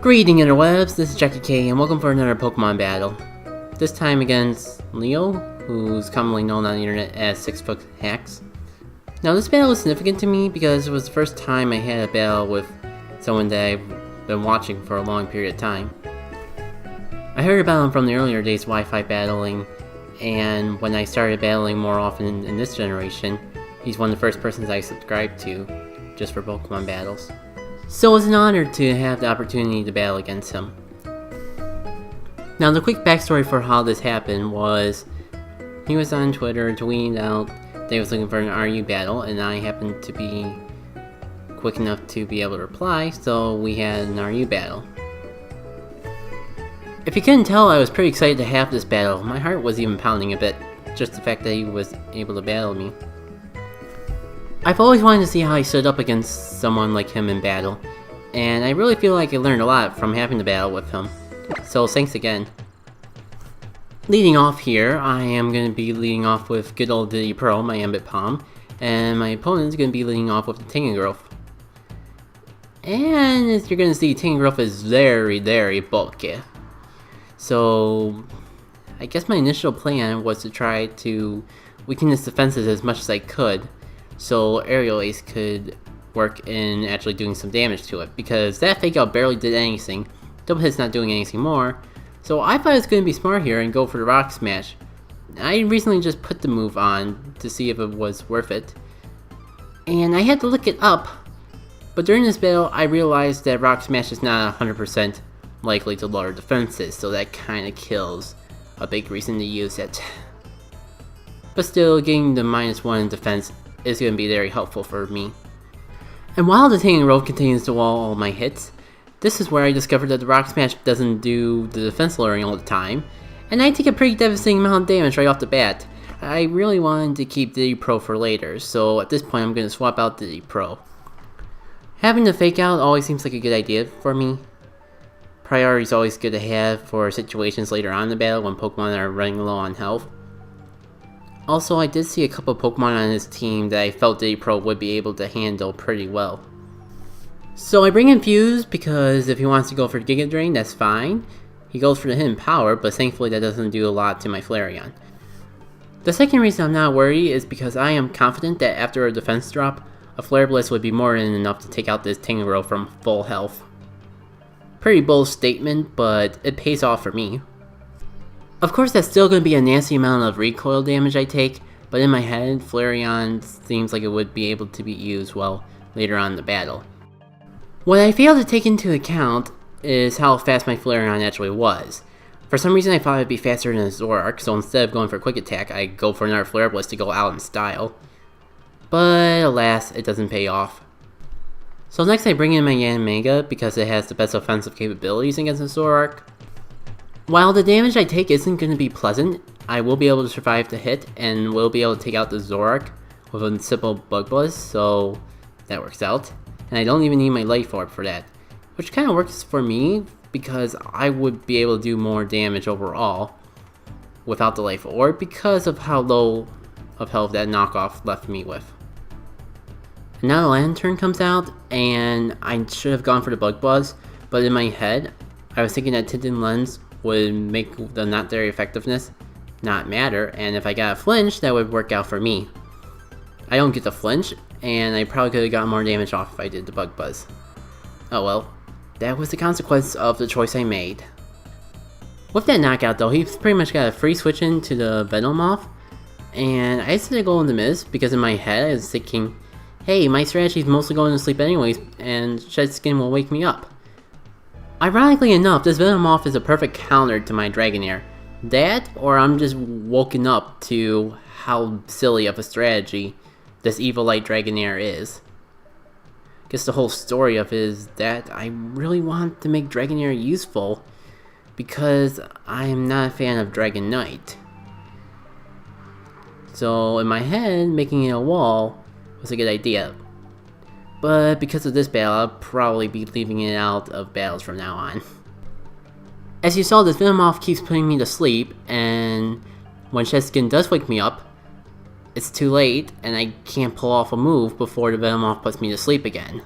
Greeting interwebs, this is Jackie K and welcome for another Pokemon battle. This time against Leo, who's commonly known on the internet as 6-Foot Hacks. Now this battle is significant to me because it was the first time I had a battle with someone that I've been watching for a long period of time. I heard about him from the earlier days of Wi-Fi battling, and when I started battling more often in this generation, he's one of the first persons I subscribed to just for Pokemon battles. So it was an honor to have the opportunity to battle against him. Now the quick backstory for how this happened was, he was on Twitter tweeting out that he was looking for an RU battle, and I happened to be quick enough to be able to reply, so we had an RU battle. If you couldn't tell, I was pretty excited to have this battle. My heart was even pounding a bit, just the fact that he was able to battle me. I've always wanted to see how he stood up against someone like him in battle, and I really feel like I learned a lot from having to battle with him, so thanks again. Leading off here, I am going to be leading off with good old Diddy Pro, my Ambipom, and my opponent is going to be leading off with the Tangrowth. And as you're going to see, Tangrowth is very bulky. So I guess my initial plan was to try to weaken his defenses as much as I could, so Aerial Ace could work in actually doing some damage to it, because that Fake Out barely did anything, Double Hit's not doing anything more, so I thought I was going to be smart here and go for the Rock Smash. I recently just put the move on to see if it was worth it, and I had to look it up, but during this battle I realized that Rock Smash is not 100% likely to lower defenses, so that kinda kills a big reason to use it. But still, getting the -1 in defense is going to be very helpful for me. And while the Tangrowth continues to wall all my hits, this is where I discovered that the Rock Smash doesn't do the defense lowering all the time, and I take a pretty devastating amount of damage right off the bat. I really wanted to keep Diddy Pro for later, so at this point I'm going to swap out Diddy Pro. Having the Fake Out always seems like a good idea for me. Priority is always good to have for situations later on in the battle when Pokemon are running low on health. Also, I did see a couple Pokemon on his team that I felt Diddy Pro would be able to handle pretty well. So I bring in Fuse because if he wants to go for Giga Drain, that's fine. He goes for the Hidden Power, but thankfully that doesn't do a lot to my Flareon. The second reason I'm not worried is because I am confident that after a defense drop, a Flare Blitz would be more than enough to take out this Tangrowth from full health. Pretty bold statement, but it pays off for me. Of course, that's still going to be a nasty amount of recoil damage I take, but in my head, Flareon seems like it would be able to be used well later on in the battle. What I failed to take into account is how fast my Flareon actually was. For some reason I thought it would be faster than a Zoroark, so instead of going for a Quick Attack, I go for another Flare Blitz to go out in style. But alas, it doesn't pay off. So next I bring in my Yanmega because it has the best offensive capabilities against a Zoroark. While the damage I take isn't going to be pleasant, I will be able to survive the hit and will be able to take out the Zoroark with a simple Bug Buzz, so that works out. And I don't even need my Life Orb for that, which kind of works for me because I would be able to do more damage overall without the Life Orb because of how low of health that knockoff left me with. And now the Lantern comes out, and I should have gone for the Bug Buzz, but in my head, I was thinking that Tinted Lens would make the not very effectiveness not matter, and if I got a flinch, that would work out for me. I don't get the flinch, and I probably could have gotten more damage off if I did the Bug Buzz. Oh well, that was the consequence of the choice I made. With that knockout though, he's pretty much got a free switch into the Venomoth, and I decided to go in the Miz because in my head I was thinking, hey, my strategy is mostly going to sleep anyways, and Shed Skin will wake me up. Ironically enough, this Venomoth is a perfect counter to my Dragonair. That, or I'm just woken up to how silly of a strategy this Eviolite Dragonair is. Guess the whole story of it is that I really want to make Dragonair useful because I'm not a fan of Dragonite. So in my head, making it a wall was a good idea. But because of this battle, I'll probably be leaving it out of battles from now on. As you saw, this Venomoth keeps putting me to sleep, and when Shed Skin does wake me up, it's too late, and I can't pull off a move before the Venomoth puts me to sleep again.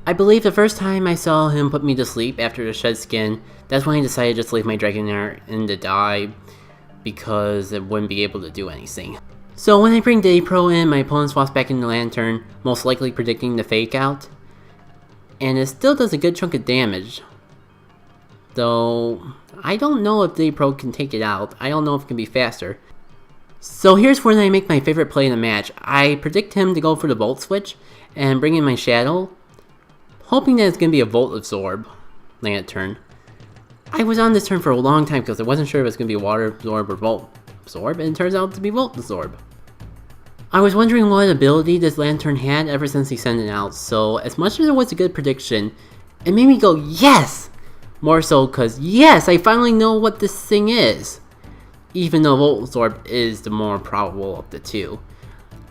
I believe the first time I saw him put me to sleep after the shed skin, that's when I decided to just leave my Dragonair in to die, because it wouldn't be able to do anything. So when I bring Diddy Pro in, my opponent swaps back into Lantern, most likely predicting the fake out. And it still does a good chunk of damage. Though, I don't know if Diddy Pro can take it out. I don't know if it can be faster. So here's when I make my favorite play in the match. I predict him to go for the Volt Switch and bring in my Shadow, hoping that it's going to be a Volt Absorb Lantern. I was on this turn for a long time because I wasn't sure if it was going to be Water Absorb or Volt Absorb, and it turns out to be Volt Absorb. I was wondering what ability this Lantern had ever since he sent it out, so as much as it was a good prediction, it made me go, yes! More so because, yes, I finally know what this thing is! Even though Volt Absorb is the more probable of the two.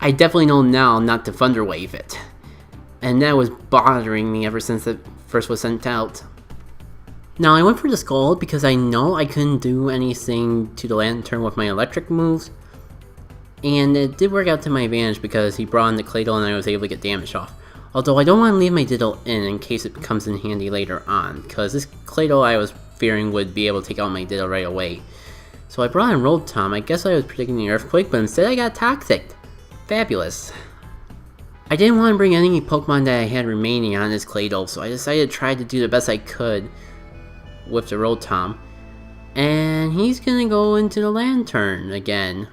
I definitely know now not to Thunder Wave it. And that was bothering me ever since it first was sent out. Now I went for the Scald because I know I couldn't do anything to the Lantern with my electric moves. And it did work out to my advantage because he brought in the Claydol and I was able to get damage off. Although I don't want to leave my Diddle in case it comes in handy later on, because this Claydol I was fearing would be able to take out my Diddle right away. So I brought in Rotom. I guess I was predicting the Earthquake, but instead I got Toxic. Fabulous. I didn't want to bring any Pokemon that I had remaining on this Claydol, so I decided to try to do the best I could with the Rotom. And he's gonna go into the Lantern again.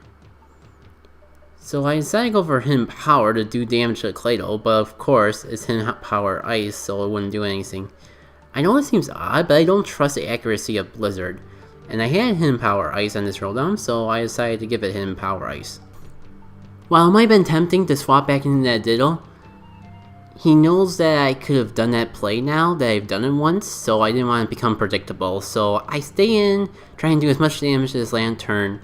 So I decided to go for Hidden Power to do damage to the Claydol, but of course it's Hidden Power Ice, so it wouldn't do anything. I know it seems odd, but I don't trust the accuracy of Blizzard. And I had Hidden Power Ice on this Rotom, so I decided to give it Hidden Power Ice. While it might have been tempting to swap back into that Diddle, he knows that I could have done that play now, that I've done it once, so I didn't want to become predictable. So I stay in, trying to do as much damage to this Lantern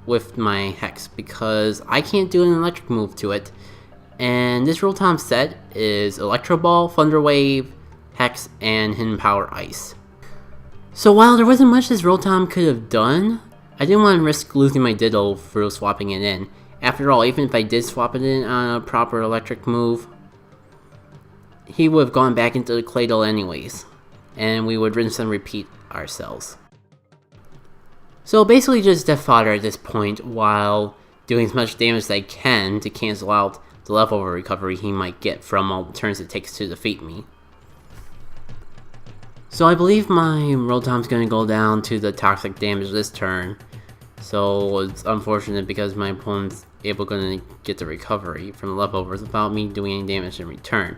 with my Hex, because I can't do an electric move to it. And this Rotom set is Electro Ball, Thunder Wave, Hex, and Hidden Power Ice. So while there wasn't much this Rotom could have done, I didn't want to risk losing my Diddle through swapping it in. After all, even if I did swap it in on a proper electric move, he would have gone back into the Claydol anyways, and we would rinse and repeat ourselves. So basically just Death Fodder at this point, while doing as much damage as I can to cancel out the leftover recovery he might get from all the turns it takes to defeat me. So I believe my Rotom's going to go down to the toxic damage this turn. So it's unfortunate because my opponent's able to get the recovery from the leftovers without me doing any damage in return.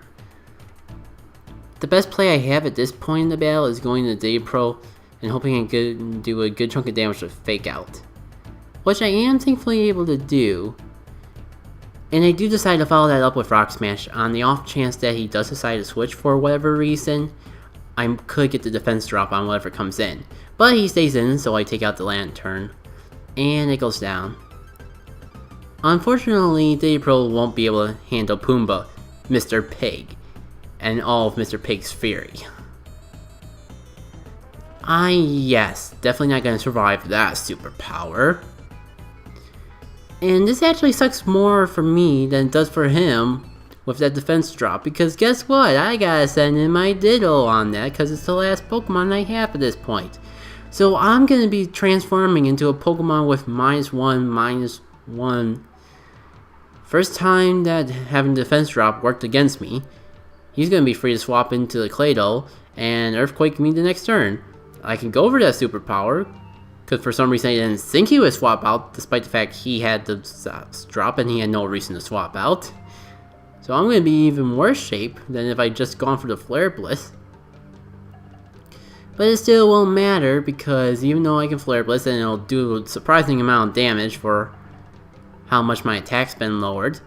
The best play I have at this point in the battle is going to Diddy Pro and hoping I can do a good chunk of damage with Fake Out, which I am thankfully able to do. And I do decide to follow that up with Rock Smash on the off chance that he does decide to switch for whatever reason. I could get the defense drop on whatever comes in, but he stays in, so I take out the Lantern, and it goes down. Unfortunately, Diddy Pro won't be able to handle Pumbaa, Mr. Pig, and all of Mr. Pig's fury. Yes, definitely not going to survive that superpower. And this actually sucks more for me than it does for him with that defense drop, because guess what? I gotta send in my Diddle on that because it's the last Pokemon I have at this point. So I'm gonna be transforming into a Pokemon with -1/-1. First time that having defense drop worked against me. He's gonna be free to swap into the Claydol and Earthquake me the next turn. I can go over that superpower, because for some reason I didn't think he would swap out, despite the fact he had the drop and he had no reason to swap out. So I'm going to be even worse shape than if I'd just gone for the Flare Blitz. But it still won't matter, because even though I can Flare Blitz and it'll do a surprising amount of damage for how much my attack's been lowered,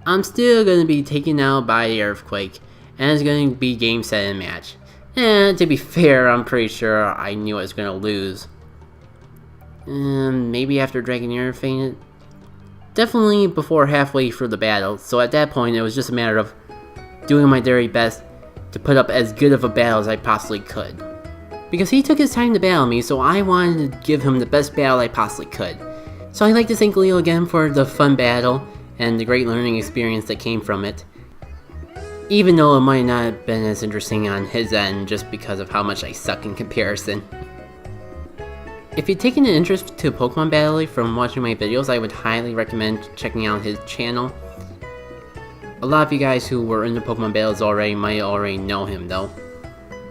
I'm still going to be taken out by the Earthquake, and it's going to be game, set, and match. And to be fair, I'm pretty sure I knew I was going to lose. Maybe after Dragonair fainted. Definitely before halfway through the battle, so at that point it was just a matter of doing my very best to put up as good of a battle as I possibly could. Because he took his time to battle me, so I wanted to give him the best battle I possibly could. So I'd like to thank Leo again for the fun battle and the great learning experience that came from it. Even though it might not have been as interesting on his end just because of how much I suck in comparison. If you've taken an interest to Pokemon Battle from watching my videos, I would highly recommend checking out his channel. A lot of you guys who were into Pokemon Battles already might already know him though,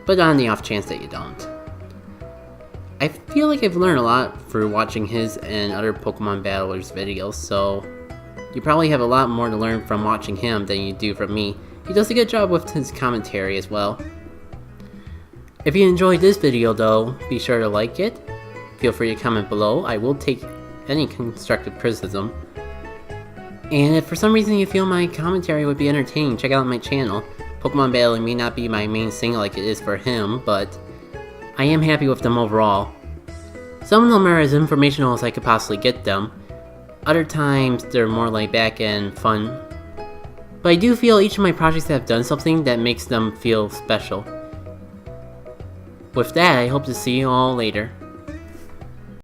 but on the off chance that you don't. I feel like I've learned a lot through watching his and other Pokemon Battlers videos, so you probably have a lot more to learn from watching him than you do from me. He does a good job with his commentary as well. If you enjoyed this video though, be sure to like it. Feel free to comment below. I will take any constructive criticism. And if for some reason you feel my commentary would be entertaining, check out my channel. Pokemon Battling may not be my main thing like it is for him, but I am happy with them overall. Some of them are as informational as I could possibly get them. Other times they're more laid back and fun. But I do feel each of my projects have done something that makes them feel special. With that, I hope to see you all later.